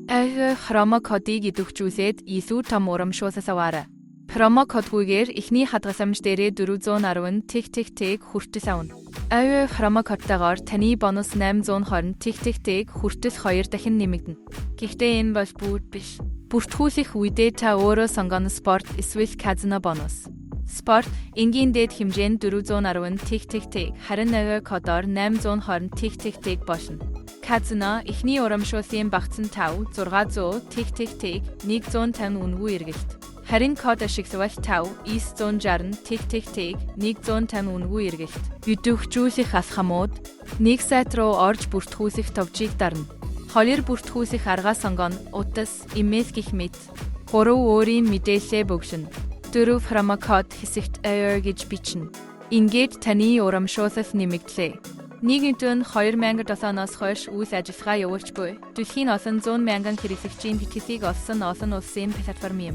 Хромо кодыг идэвхжүүлээд илүү том урамшуулсаас аваарай. Хромо кодгүйгээр эхний хадгаламж дээрээ 410 тэг хүртэл авна. Хромо кодтойгоор таны бонус 820 тэг хүртэл 2 дахин нэмэгдэнэ. Гэхдээ энэ бол бүгд биш. Бүртгүүлэх үедээ та өөрөө сонгоно спорт эсвэл казино бонус. Спорт энгийн дээд хэмжээ нь 410 тэг харин кодоор 820 тэг болно. Казино эхний урамшууллын багцсан 5 600 тэг 150 үнэгүй эргэлт. Харин код ашиглавал 5 960 тэг 150 үнэгүй эргэлт. Идэвхжүүлэх алхамууд нэг сайт руу орж бүртгүүлэх товчийг дарна. Хоёр бүртгүүлэх аргаа сонгоно. Утас, имэйл гэх мэт. 3 өөрийн мэдээлэлээ бөгшинө. 4 промокод хэсэгт гэж бичнэ. Ингээд таны урамшуулал нэмэгдлээ. Нийгэмд 2007-оос хойш үйл ажиллагаа явуулж буй дэлхийн олон 100 мянган хэрэглэгчийн битгэсийг олсон олон улсын платформ юм.